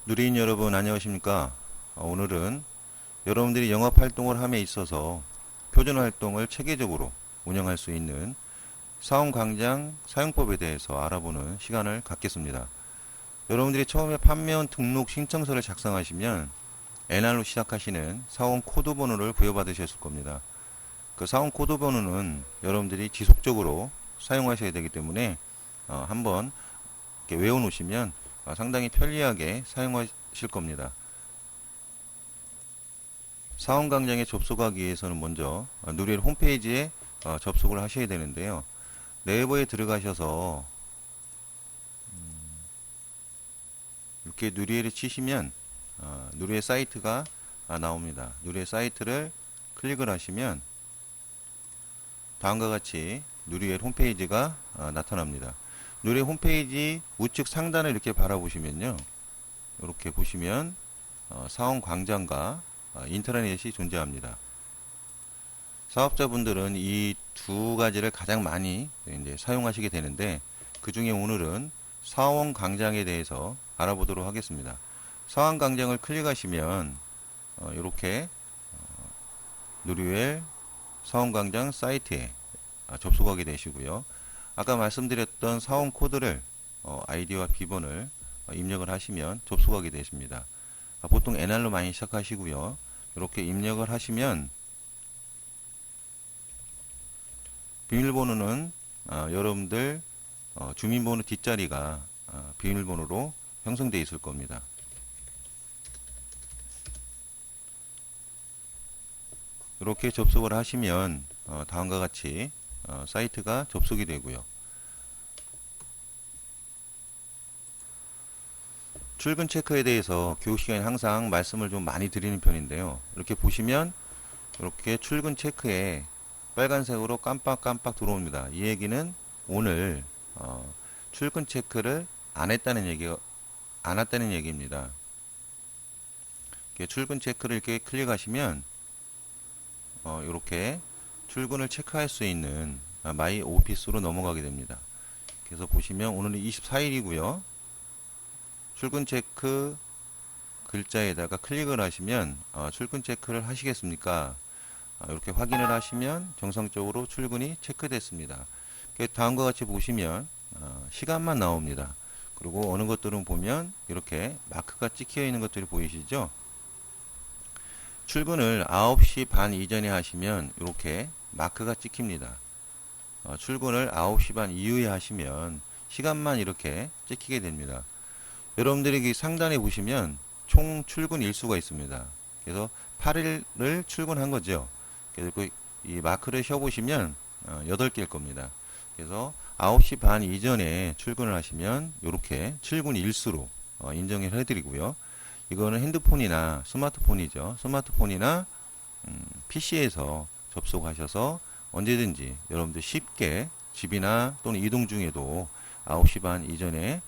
누리인 여러분 안녕하십니까? 오늘은 여러분들이 영업활동을 함에 있어서 표준활동을 체계적으로 운영할 수 있는 사원광장 사용법에 대해서 알아보는 시간을 갖겠습니다. 여러분들이 처음에 판매원 등록 신청서를 작성하시면 NR로 시작하시는 사원 코드 번호를 부여받으셨을 겁니다. 그 사원 코드 번호는 여러분들이 지속적으로 사용하셔야 되기 때문에 한번 이렇게 외워놓으시면 상당히 편리하게 사용하실 겁니다. 사원광장에 접속하기 위해서는 먼저 누리엘 홈페이지에 접속을 하셔야 되는데요. 네이버에 들어가셔서 이렇게 누리엘을 치시면 누리엘 사이트가 나옵니다. 누리엘 사이트를 클릭을 하시면 다음과 같이 누리엘 홈페이지가 나타납니다. 누리엘 홈페이지 우측 상단을 이렇게 바라보시면요. 이렇게 보시면 사원광장과 인트라넷이 존재합니다. 사업자분들은 이 두 가지를 가장 많이 이제 사용하시게 되는데 그 중에 오늘은 사원광장에 대해서 알아보도록 하겠습니다. 사원광장을 클릭하시면 이렇게 누리엘 사원광장 사이트에 접속하게 되시고요. 아까 말씀드렸던 사원 코드를 아이디와 비번을 입력을 하시면 접속하게 되십니다. 보통 NR로 많이 시작하시고요. 이렇게 입력을 하시면 비밀번호는 여러분들 주민번호 뒷자리가 비밀번호로 형성되어 있을 겁니다. 이렇게 접속을 하시면 다음과 같이 사이트가 접속이 되고요. 출근 체크에 대해서 교육 시간에 항상 말씀을 좀 많이 드리는 편인데요. 이렇게 보시면 이렇게 출근 체크에 빨간색으로 깜빡깜빡 들어옵니다. 이 얘기는 오늘 출근 체크를 안 왔다는 얘기입니다. 이렇게 출근 체크를 이렇게 클릭하시면 이렇게 출근을 체크할 수 있는 마이 오피스로 넘어가게 됩니다. 그래서 보시면 오늘은 24일이고요. 출근 체크 글자에다가 클릭을 하시면 출근 체크를 하시겠습니까? 이렇게 확인을 하시면 정상적으로 출근이 체크됐습니다. 다음과 같이 보시면 시간만 나옵니다. 그리고 어느 것들은 보면 이렇게 마크가 찍혀 있는 것들이 보이시죠? 출근을 9시 반 이전에 하시면 이렇게 마크가 찍힙니다. 출근을 9시 반 이후에 하시면 시간만 이렇게 찍히게 됩니다. 여러분들이 상단에 보시면 총 출근 일수가 있습니다. 그래서 8일을 출근한 거죠. 그래서 이 마크를 셔보시면 8개일 겁니다. 그래서 9시 반 이전에 출근을 하시면 이렇게 출근 일수로 인정을 해드리고요. 이거는 핸드폰이나 스마트폰이죠. 스마트폰이나 PC에서 접속하셔서 언제든지 여러분들 쉽게 집이나 또는 이동 중에도 9시 반 이전에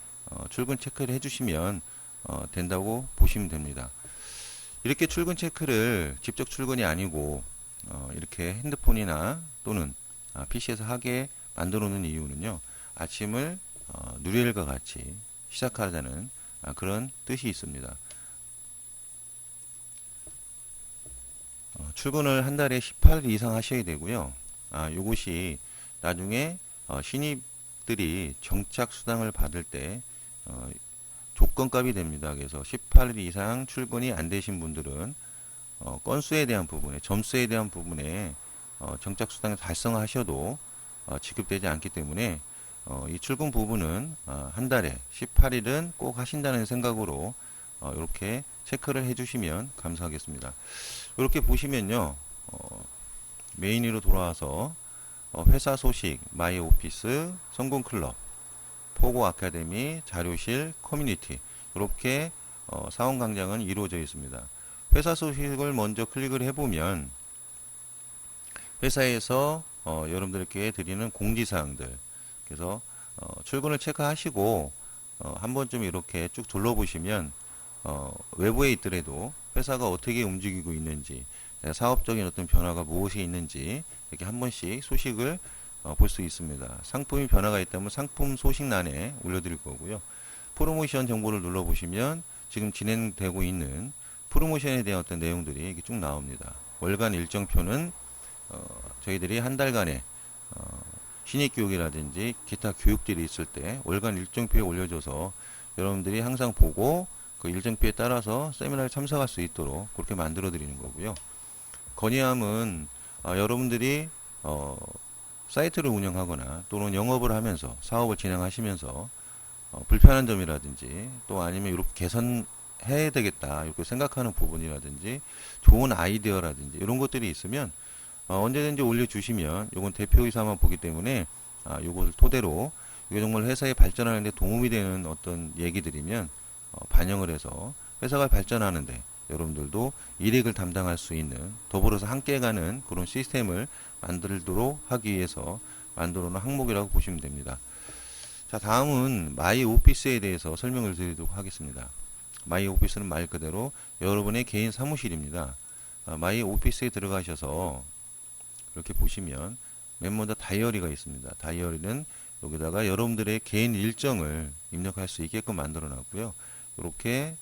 출근 체크를 해주시면 된다고 보시면 됩니다. 이렇게 출근 체크를 직접 출근이 아니고 이렇게 핸드폰이나 또는 PC에서 하게 만들어 놓는 이유는요. 아침을 누리엘과 같이 시작하자는 그런 뜻이 있습니다. 출근을 한 달에 18일 이상 하셔야 되고요. 요것이 나중에 신입들이 정착 수당을 받을 때 조건값이 됩니다. 그래서 18일 이상 출근이 안 되신 분들은 건수에 대한 부분에, 점수에 대한 부분에 정착 수당을 달성하셔도 지급되지 않기 때문에 이 출근 부분은 한 달에 18일은 꼭 하신다는 생각으로 이렇게 체크를 해주시면 감사하겠습니다. 이렇게 보시면요, 메인으로 돌아와서 회사 소식, 마이 오피스, 성공클럽, 포고 아카데미, 자료실, 커뮤니티 이렇게 사원광장은 이루어져 있습니다. 회사 소식을 먼저 클릭을 해보면 회사에서 여러분들께 드리는 공지사항들, 그래서 출근을 체크하시고 한 번쯤 이렇게 쭉 둘러보시면 외부에 있더라도 회사가 어떻게 움직이고 있는지, 사업적인 어떤 변화가 무엇이 있는지 이렇게 한 번씩 소식을 볼 수 있습니다. 상품이 변화가 있다면 상품 소식란에 올려드릴 거고요. 프로모션 정보를 눌러보시면 지금 진행되고 있는 프로모션에 대한 어떤 내용들이 이렇게 쭉 나옵니다. 월간 일정표는 저희들이 한 달간의 신입 교육이라든지 기타 교육들이 있을 때 월간 일정표에 올려줘서 여러분들이 항상 보고 그 일정표에 따라서 세미나에 참석할 수 있도록 그렇게 만들어 드리는 거고요. 건의함은 여러분들이 사이트를 운영하거나 또는 영업을 하면서 사업을 진행하시면서 불편한 점이라든지 또 아니면 이렇게 개선해야 되겠다 이렇게 생각하는 부분이라든지 좋은 아이디어라든지 이런 것들이 있으면 언제든지 올려주시면 요건 대표이사만 보기 때문에 요것을 토대로 이게 정말 회사에 발전하는 데 도움이 되는 어떤 얘기들이면 반영을 해서 회사가 발전하는데 여러분들도 일익을 담당할 수 있는 더불어서 함께 가는 그런 시스템을 만들도록 하기 위해서 만들어 놓은 항목이라고 보시면 됩니다. 자, 다음은 마이 오피스에 대해서 설명을 드리도록 하겠습니다. 마이 오피스는 말 그대로 여러분의 개인 사무실입니다. 마이 오피스에 들어가셔서 이렇게 보시면 맨 먼저 다이어리가 있습니다. 다이어리는 여기다가 여러분들의 개인 일정을 입력할 수 있게끔 만들어 놨고요. 이렇게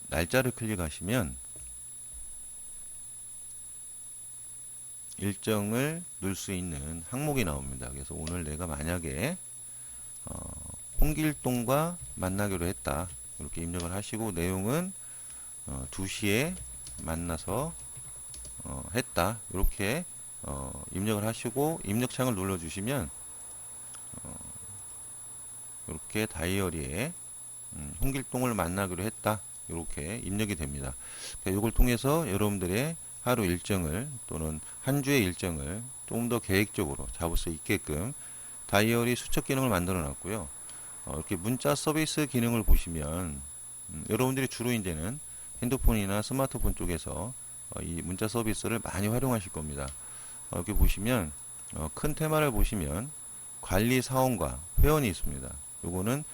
날짜를 클릭하시면 일정을 넣을 수 있는 항목이 나옵니다. 그래서 오늘 내가 만약에 홍길동과 만나기로 했다. 이렇게 입력을 하시고 내용은 2시에 만나서 했다. 이렇게 입력을 하시고 입력창을 눌러주시면 이렇게 다이어리에 홍길동을 만나기로 했다. 이렇게 입력이 됩니다. 이걸 통해서 여러분들의 하루 일정을 또는 한 주의 일정을 좀 더 계획적으로 잡을 수 있게끔 다이어리 수첩 기능을 만들어 놨고요. 이렇게 문자 서비스 기능을 보시면 여러분들이 주로 이제는 핸드폰이나 스마트폰 쪽에서 이 문자 서비스를 많이 활용하실 겁니다. 이렇게 보시면 큰 테마를 보시면 관리 사원과 회원이 있습니다. 요거는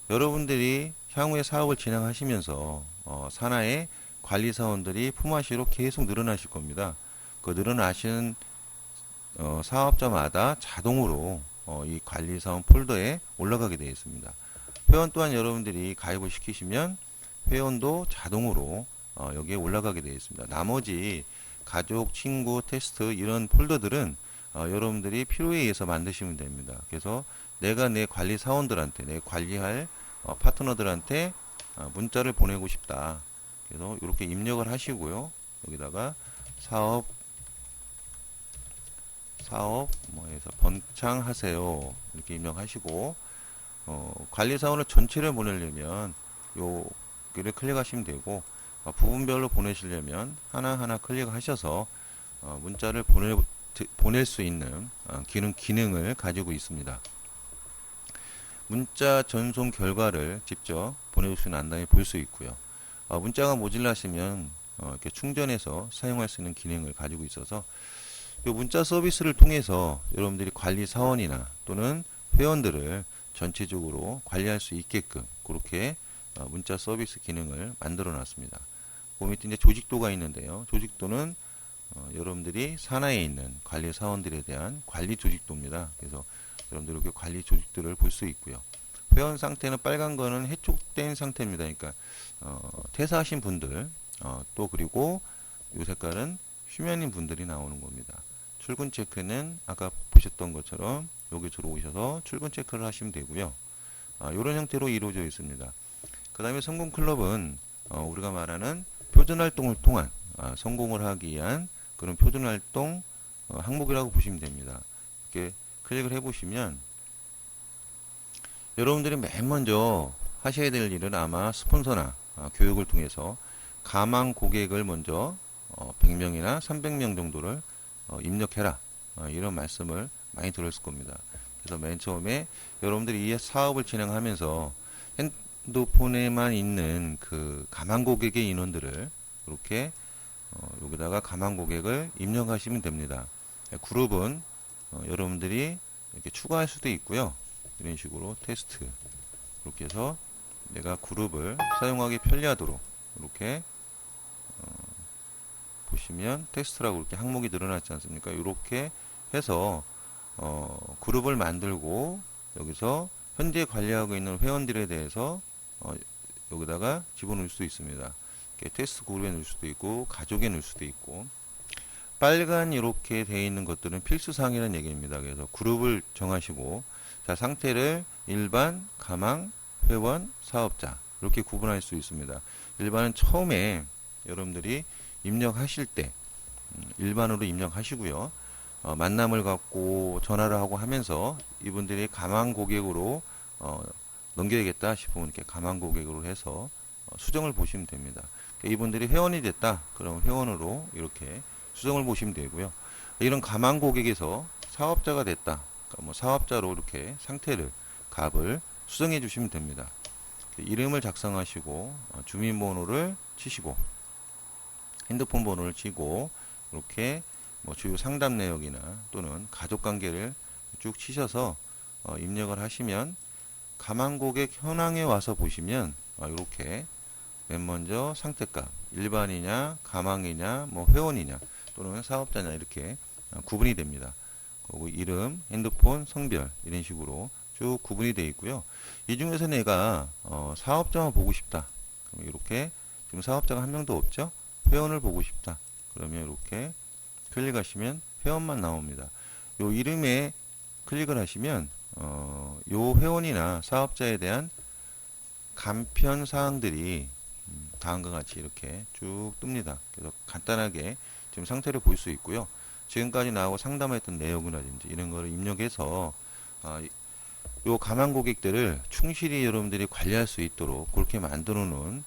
여러분들이 향후에 사업을 진행하시면서 산하의 관리 사원들이 품앗이로 계속 늘어나실 겁니다. 그 늘어나시는 사업자마다 자동으로 이 관리 사원 폴더에 올라가게 되어 있습니다. 회원 또한 여러분들이 가입을 시키시면 회원도 자동으로 여기에 올라가게 되어 있습니다. 나머지 가족, 친구, 테스트 이런 폴더들은 여러분들이 필요에 의해서 만드시면 됩니다. 그래서 내가 내 관리 사원들한테 내 관리할 파트너들한테 문자를 보내고 싶다. 그래서 이렇게 입력을 하시고요. 여기다가 사업 뭐해서 번창하세요. 이렇게 입력하시고 관리 사원을 전체를 보내려면 여기를 클릭하시면 되고 부분별로 보내시려면 하나하나 클릭하셔서 문자를 보낼 수 있는 기능을 가지고 있습니다. 문자 전송 결과를 직접 보내주시면 안 다음에 볼 수 있고요. 문자가 모질라시면 이렇게 충전해서 사용할 수 있는 기능을 가지고 있어서 이 문자 서비스를 통해서 여러분들이 관리 사원이나 또는 회원들을 전체적으로 관리할 수 있게끔 그렇게 문자 서비스 기능을 만들어 놨습니다. 그 밑에 이제 조직도가 있는데요. 조직도는 여러분들이 산하에 있는 관리 사원들에 대한 관리 조직도입니다. 그래서 여러분들 이렇게 관리 조직들을 볼 수 있고요. 회원 상태는 빨간 거는 해촉된 상태입니다. 그러니까 퇴사하신 분들 또 그리고 이 색깔은 휴면인 분들이 나오는 겁니다. 출근 체크는 아까 보셨던 것처럼 여기 들어오셔서 출근 체크를 하시면 되고요. 이런 형태로 이루어져 있습니다. 그 다음에 성공 클럽은 우리가 말하는 표준 활동을 통한 성공을 하기 위한 그런 표준 활동 항목이라고 보시면 됩니다. 이렇게 클릭을 해보시면 여러분들이 맨 먼저 하셔야 될 일은 아마 스폰서나 교육을 통해서 가망 고객을 먼저 100명이나 300명 정도를 입력해라 이런 말씀을 많이 들었을 겁니다. 그래서 맨 처음에 여러분들이 이 사업을 진행하면서 핸드폰에만 있는 그 가망 고객의 인원들을 이렇게 여기다가 가망 고객을 입력하시면 됩니다. 그룹은 여러분들이 이렇게 추가할 수도 있고요. 이런 식으로 테스트 이렇게 해서 내가 그룹을 사용하기 편리하도록 이렇게 보시면 테스트라고 이렇게 항목이 늘어났지 않습니까? 이렇게 해서 그룹을 만들고 여기서 현재 관리하고 있는 회원들에 대해서 여기다가 집어넣을 수 있습니다. 테스트 그룹에 넣을 수도 있고 가족에 넣을 수도 있고. 빨간 이렇게 되어 있는 것들은 필수사항이라는 얘기입니다. 그래서 그룹을 정하시고, 자, 상태를 일반, 가망, 회원, 사업자 이렇게 구분할 수 있습니다. 일반은 처음에 여러분들이 입력하실 때 일반으로 입력하시고요. 만남을 갖고 전화를 하고 하면서 이분들이 가망 고객으로 넘겨야겠다 싶으면 이렇게 가망 고객으로 해서 수정을 보시면 됩니다. 이분들이 회원이 됐다. 그럼 회원으로 이렇게 수정을 보시면 되고요. 이런 가망 고객에서 사업자가 됐다. 그러니까 뭐 사업자로 이렇게 상태를 값을 수정해 주시면 됩니다. 이름을 작성하시고 주민번호를 치시고 핸드폰 번호를 치고 이렇게 뭐 주요 상담 내역이나 또는 가족 관계를 쭉 치셔서 입력을 하시면 가망 고객 현황에 와서 보시면 이렇게 맨 먼저 상태값 일반이냐 가망이냐 뭐 회원이냐 또는 사업자냐 이렇게 구분이 됩니다. 그리고 이름, 핸드폰, 성별 이런 식으로 쭉 구분이 되어 있고요. 이 중에서 내가 사업자만 보고 싶다. 그럼 이렇게 지금 사업자가 한 명도 없죠? 회원을 보고 싶다. 그러면 이렇게 클릭하시면 회원만 나옵니다. 요 이름에 클릭을 하시면 요 회원이나 사업자에 대한 간편 사항들이 다음과 같이 이렇게 쭉 뜹니다. 그래서 간단하게 지금 상태를 볼 수 있고요. 지금까지 나하고 상담했던 내용이라든지 이런 거를 입력해서 요 가망 고객들을 충실히 여러분들이 관리할 수 있도록 그렇게 만들어 놓은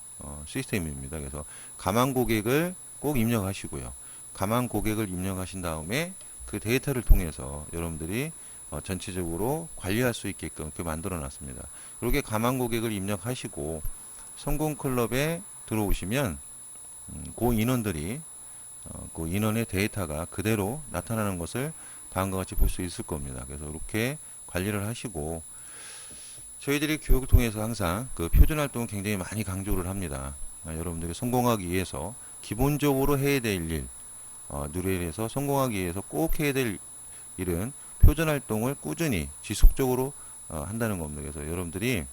시스템입니다. 그래서 가망 고객을 꼭 입력하시고요. 가망 고객을 입력하신 다음에 그 데이터를 통해서 여러분들이 전체적으로 관리할 수 있게끔 그렇게 만들어 놨습니다. 이렇게 가망 고객을 입력하시고 성공클럽에 들어오시면 그 인원들이 그 인원의 데이터가 그대로 나타나는 것을 다음과 같이 볼 수 있을 겁니다. 그래서 이렇게 관리를 하시고 저희들이 교육을 통해서 항상 그 표준 활동을 굉장히 많이 강조를 합니다. 여러분들이 성공하기 위해서 기본적으로 해야 될 일, 누리엘에서 성공하기 위해서 꼭 해야 될 일은 표준 활동을 꾸준히 지속적으로 한다는 겁니다. 그래서 여러분들이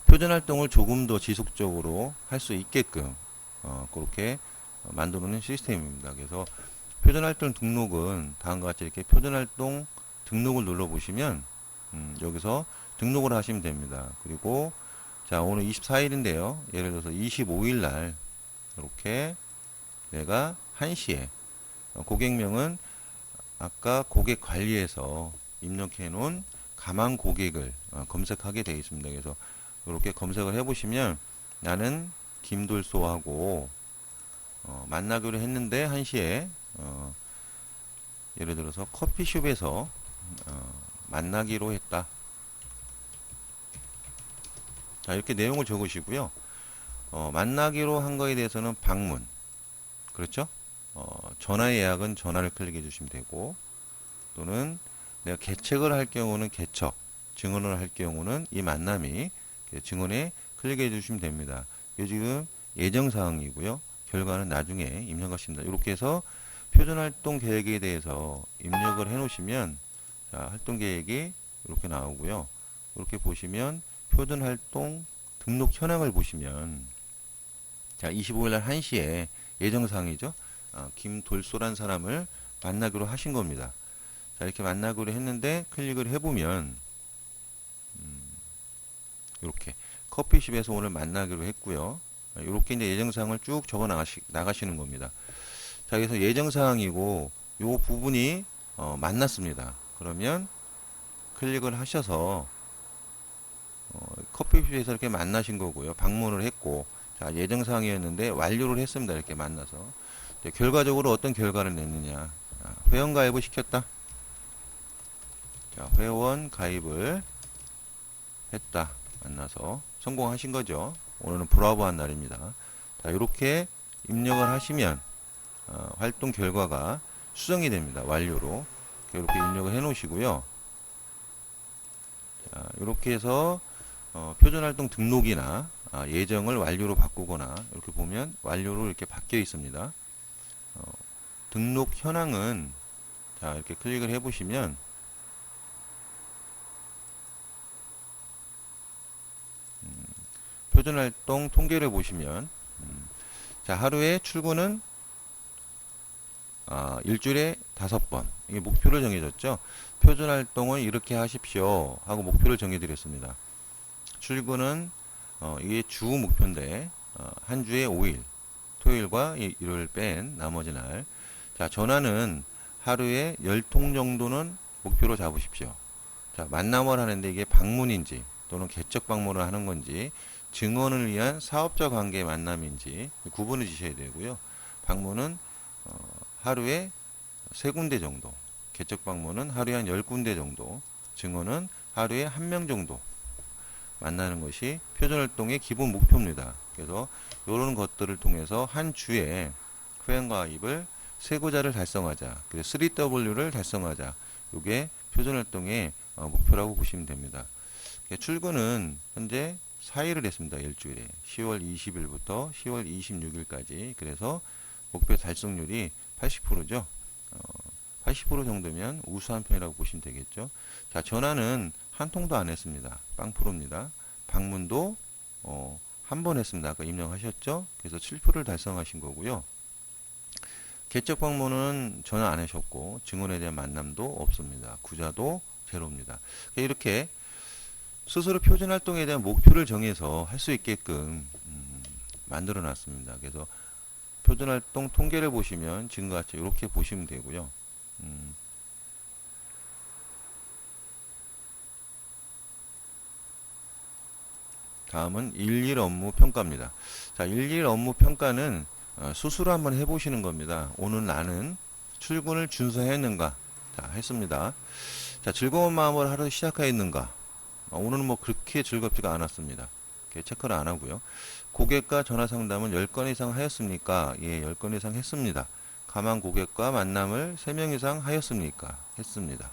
표준 활동을 조금 더 지속적으로 할 수 있게끔 그렇게 만들어놓은 시스템입니다. 그래서 표준 활동 등록은 다음과 같이 이렇게 표준 활동 등록을 눌러 보시면 여기서 등록을 하시면 됩니다. 그리고 자 오늘 24일인데요. 예를 들어서 25일 날 이렇게 내가 1시에 고객명은 아까 고객 관리에서 입력해 놓은 가망 고객을 검색하게 되어 있습니다. 그래서 이렇게 검색을 해 보시면 나는 김돌소하고 만나기로 했는데 1시에 예를 들어서 커피숍에서 만나기로 했다. 자, 이렇게 내용을 적으시고요. 만나기로 한 거에 대해서는 방문. 그렇죠? 전화 예약은 전화를 클릭해 주시면 되고, 또는 내가 개책을 할 경우는 개척, 증언을 할 경우는 이 만남이 증언에 클릭해 주시면 됩니다. 이 지금 예정사항이고요. 결과는 나중에 입력하십니다. 이렇게 해서 표준활동 계획에 대해서 입력을 해 놓으시면, 자, 활동 계획이 이렇게 나오고요. 이렇게 보시면 표준활동 등록 현황을 보시면, 자, 25일날 1시에 예정사항이죠. 김돌소란 사람을 만나기로 하신 겁니다. 자, 이렇게 만나기로 했는데 클릭을 해보면 이렇게 커피숍에서 오늘 만나기로 했고요. 이렇게 이제 예정사항을 쭉 적어 나가시는 겁니다. 자, 그래서 예정사항이고 요 부분이 만났습니다. 그러면 클릭을 하셔서 커피숍에서 이렇게 만나신 거고요. 방문을 했고, 자, 예정사항이었는데 완료를 했습니다. 이렇게 만나서. 결과적으로 어떤 결과를 냈느냐. 회원 가입을 시켰다. 자, 회원 가입을 했다. 만나서 성공하신 거죠. 오늘은 브라보한 날입니다. 자, 이렇게 입력을 하시면 활동 결과가 수정이 됩니다. 완료로. 이렇게 입력을 해 놓으시고요. 자, 이렇게 해서 표준활동 등록이나 예정을 완료로 바꾸거나 이렇게 보면 완료로 이렇게 바뀌어 있습니다. 등록 현황은 자, 이렇게 클릭을 해 보시면 표준활동 통계를 보시면 자, 하루에 출근은 일주일에 5번. 이게 목표를 정해줬죠. 표준활동을 이렇게 하십시오 하고 목표를 정해드렸습니다. 출근은 이게 주 목표인데 한 주에 5일, 토요일과 일요일 뺀 나머지 날. 자, 전화는 하루에 10통 정도는 목표로 잡으십시오. 자, 만남을 하는데 이게 방문인지 또는 개적 방문을 하는 건지, 증언을 위한 사업자 관계 만남인지 구분을 지셔야 되고요. 방문은 하루에 3군데 정도, 개적 방문은 하루에 한 10군데 정도, 증언은 하루에 1명 정도 만나는 것이 표준활동의 기본 목표입니다. 그래서 이런 것들을 통해서 한 주에 회원가입을 3구자를 달성하자, 그래서 3W를 달성하자. 이게 표준활동의 목표라고 보시면 됩니다. 출근은 현재 4일을 했습니다. 일주일에 10월 20일부터 10월 26일까지. 그래서 목표 달성률이 80%죠. 80% 정도면 우수한 편이라고 보시면 되겠죠. 자, 전화는 한 통도 안 했습니다. 0%입니다. 방문도 한 번 했습니다. 아까 입력하셨죠? 그래서 7%를 달성하신 거고요. 개적 방문은 전화 안 하셨고, 증언에 대한 만남도 없습니다. 구자도 제로입니다. 이렇게 스스로 표준활동에 대한 목표를 정해서 할 수 있게끔 만들어 놨습니다. 그래서 표준활동 통계를 보시면 지금과 같이 이렇게 보시면 되고요. 다음은 일일 업무 평가입니다. 자, 일일 업무 평가는 스스로 한번 해보시는 겁니다. 오늘 나는 출근을 준수했는가? 자, 했습니다. 자, 즐거운 마음으로 하루 시작하였는가? 오늘은 뭐 그렇게 즐겁지가 않았습니다. 이렇게 체크를 안 하고요. 고객과 전화 상담은 10건 이상 하였습니까? 예, 10건 이상 했습니다. 가만 고객과 만남을 3명 이상 하였습니까? 했습니다.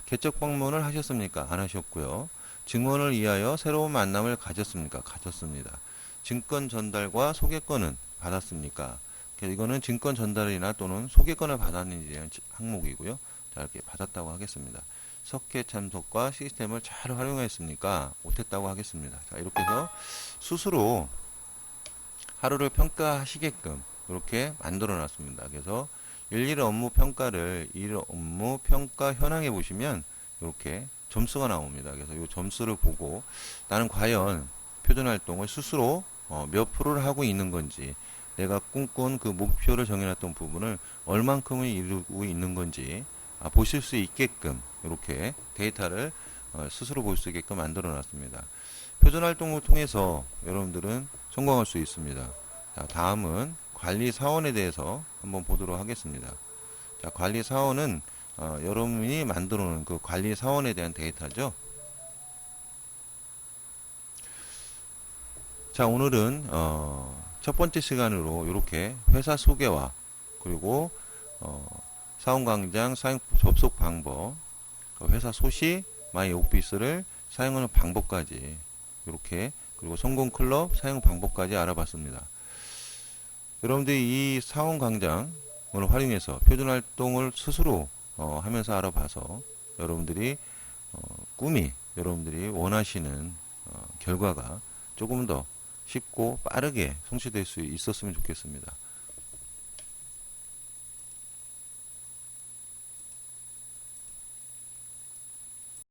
개적 방문을 하셨습니까? 안 하셨고요. 증언을 위하여 새로운 만남을 가졌습니까? 가졌습니다. 증권 전달과 소개권은 받았습니까? 이거는 증권 전달이나 또는 소개권을 받았는지에 대한 항목이고요. 자, 이렇게 받았다고 하겠습니다. 석회 참석과 시스템을 잘 활용했습니까? 못했다고 하겠습니다. 자, 이렇게 해서 스스로 하루를 평가하시게끔 이렇게 만들어 놨습니다. 그래서 일일 업무 평가를 일일 업무 평가 현황에 보시면 이렇게 점수가 나옵니다. 그래서 이 점수를 보고 나는 과연 표준활동을 스스로 몇 프로를 하고 있는 건지, 내가 꿈꾼 그 목표를 정해놨던 부분을 얼만큼을 이루고 있는 건지 보실 수 있게끔 이렇게 데이터를 스스로 볼 수 있게끔 만들어 놨습니다. 표준활동을 통해서 여러분들은 성공할 수 있습니다. 자, 다음은 관리사원에 대해서 한번 보도록 하겠습니다. 자, 관리사원은 여러분이 만들어 놓은 그 관리사원에 대한 데이터죠. 자, 오늘은 첫 번째 시간으로 이렇게 회사 소개와 그리고 사원광장 사용 접속 방법, 회사 소식, 마이 오피스를 사용하는 방법까지 이렇게, 그리고 성공클럽 사용 방법까지 알아봤습니다. 여러분들이 이 사원광장을 활용해서 표준활동을 스스로 하면서 알아봐서 여러분들이 꿈이, 여러분들이 원하시는 결과가 조금 더 쉽고 빠르게 성취될 수 있었으면 좋겠습니다.